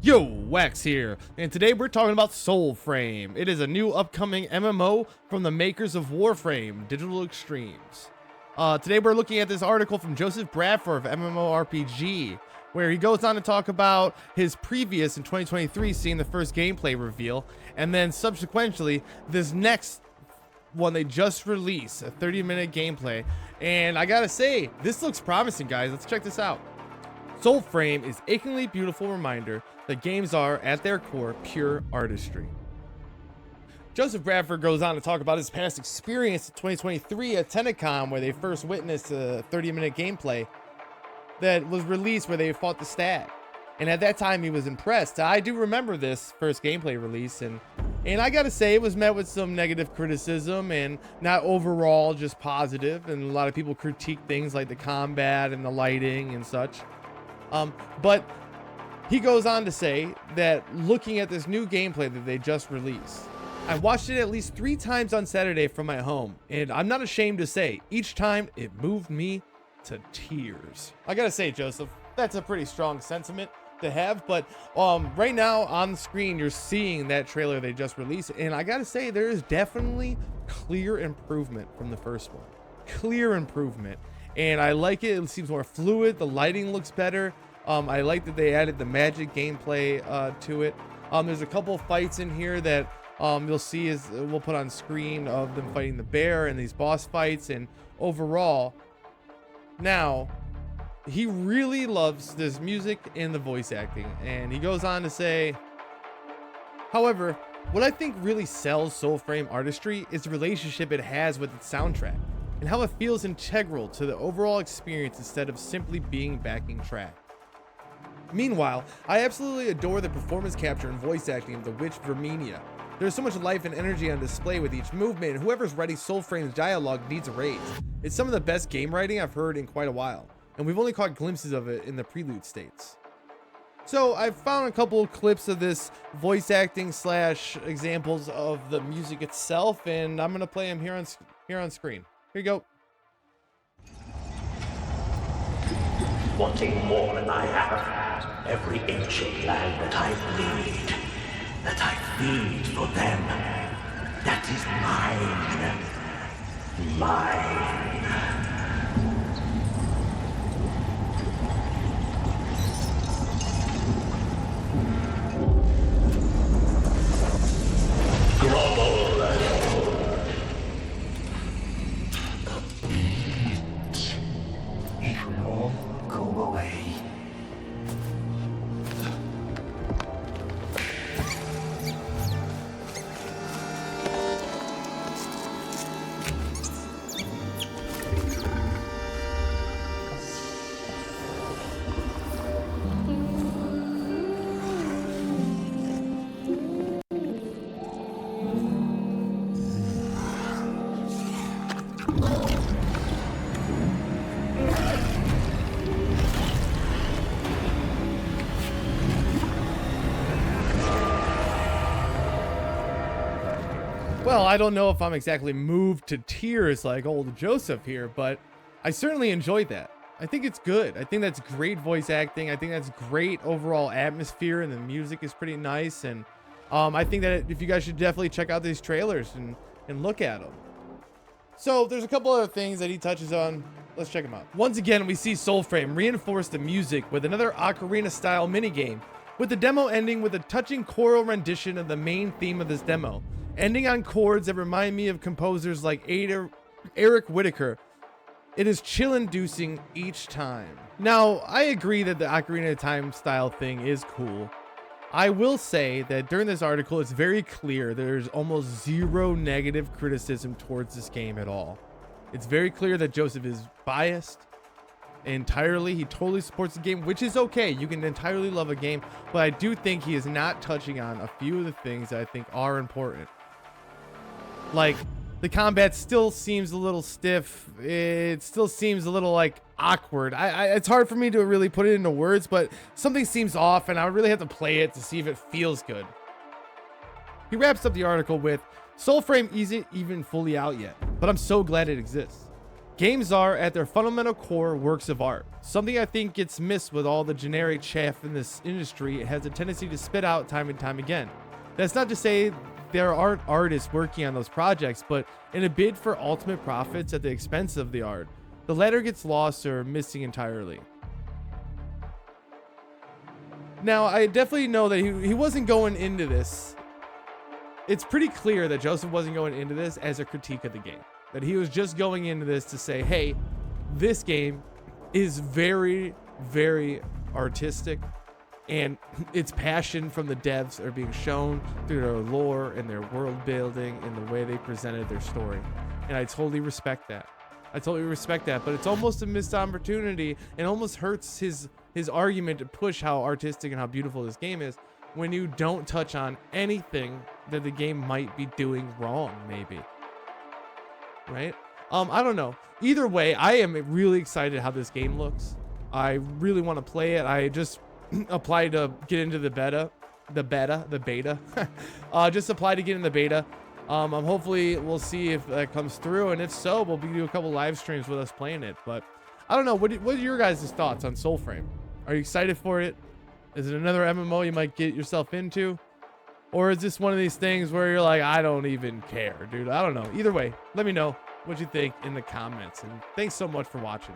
Yo, Wax here, and today we're talking about Soulframe. It is a new upcoming MMO from the makers of Warframe, Digital Extremes. Today we're looking at this article from Joseph Bradford of MMORPG, where he goes on to talk about his previous in 2023 seeing the first gameplay reveal, and then subsequently this next one they just released, a 30-minute gameplay. And I gotta say, this looks promising, guys. Let's check this out. Soulframe is achingly beautiful reminder that games are, at their core, pure artistry. Joseph Bradford goes on to talk about his past experience in 2023 at Tenacon, where they first witnessed a 30-minute gameplay that was released where they fought the Stag. And at that time, he was impressed. I do remember this first gameplay release, and I gotta say, it was met with some negative criticism and not overall just positive. And a lot of people critique things like the combat and the lighting and such. But he goes on to say that looking at this new gameplay that they just released, I watched it at least 3 times on Saturday from my home, and I'm not ashamed to say, each time it moved me to tears. I gotta say, Joseph, that's a pretty strong sentiment to have, but right now on the screen you're seeing that trailer they just released, and I gotta say there is definitely clear improvement from the first one. Clear improvement. And I like it. It seems more fluid. The lighting looks better. I like that they added the magic gameplay to it. There's a couple fights in here that you'll see as we'll put on screen of them fighting the bear and these boss fights. And overall, now he really loves this music and the voice acting. And he goes on to say, however, what I think really sells Soulframe artistry is the relationship it has with its soundtrack, and how it feels integral to the overall experience instead of simply being backing track. Meanwhile, I absolutely adore the performance capture and voice acting of the witch Verminia. There's so much life and energy on display with each movement, and whoever's writing Soulframe's dialogue needs a raise. It's some of the best game writing I've heard in quite a while, and we've only caught glimpses of it in the prelude states. So I've found a couple of clips of this voice acting / examples of the music itself, and I'm gonna play them here on screen. Here you go. Wanting more than I have, every ancient land that I bleed, that I feed for them, that is mine. Mine. Grovel. Go away. Well, I don't know if I'm exactly moved to tears like old Joseph here, but I certainly enjoyed that. I think it's good. I think that's great voice acting. I think that's great overall atmosphere, and the music is pretty nice. And I think that if you guys should definitely check out these trailers and look at them. So there's a couple other things that he touches on. Let's check them out. Once again, we see Soulframe reinforce the music with another ocarina-style minigame, with the demo ending with a touching choral rendition of the main theme of this demo, ending on chords that remind me of composers like Eric Whitacre. It is chill-inducing each time. Now, I agree that the Ocarina of Time style thing is cool. I will say that during this article, it's very clear there's almost zero negative criticism towards this game at all. It's very clear that Joseph is biased entirely. He totally supports the game, which is okay. You can entirely love a game, but I do think he is not touching on a few of the things that I think are important. Like, the combat still seems a little stiff. It still seems a little like awkward. It's hard for me to really put it into words, but something seems off, and I would really have to play it to see if it feels good. He wraps up the article with, Soulframe isn't even fully out yet, but I'm so glad it exists. Games are, at their fundamental core, works of art. Something I think gets missed with all the generic chaff in this industry. It has a tendency to spit out time and time again. That's not to say there aren't artists working on those projects, but in a bid for ultimate profits at the expense of the art, the latter gets lost or missing entirely. Now, I definitely know that he wasn't going into this. It's pretty clear that Joseph wasn't going into this as a critique of the game. That he was just going into this to say, hey, this game is very, very artistic, and its passion from the devs are being shown through their lore and their world building and the way they presented their story. And I totally respect that. But it's almost a missed opportunity, and almost hurts his argument to push how artistic and how beautiful this game is when you don't touch on anything that the game might be doing wrong, maybe. Right? I don't know. Either way, I am really excited how this game looks. I really want to play it. I just applied to get into the beta. Just applied to get in the beta. Hopefully we'll see if that comes through, and if so, we'll be doing a couple live streams with us playing it. But I don't know. What are your guys' thoughts on Soulframe? Are you excited for it? Is it another MMO you might get yourself into? Or is this one of these things where you're like, I don't even care, dude? I don't know. Either way, let me know what you think in the comments. And thanks so much for watching.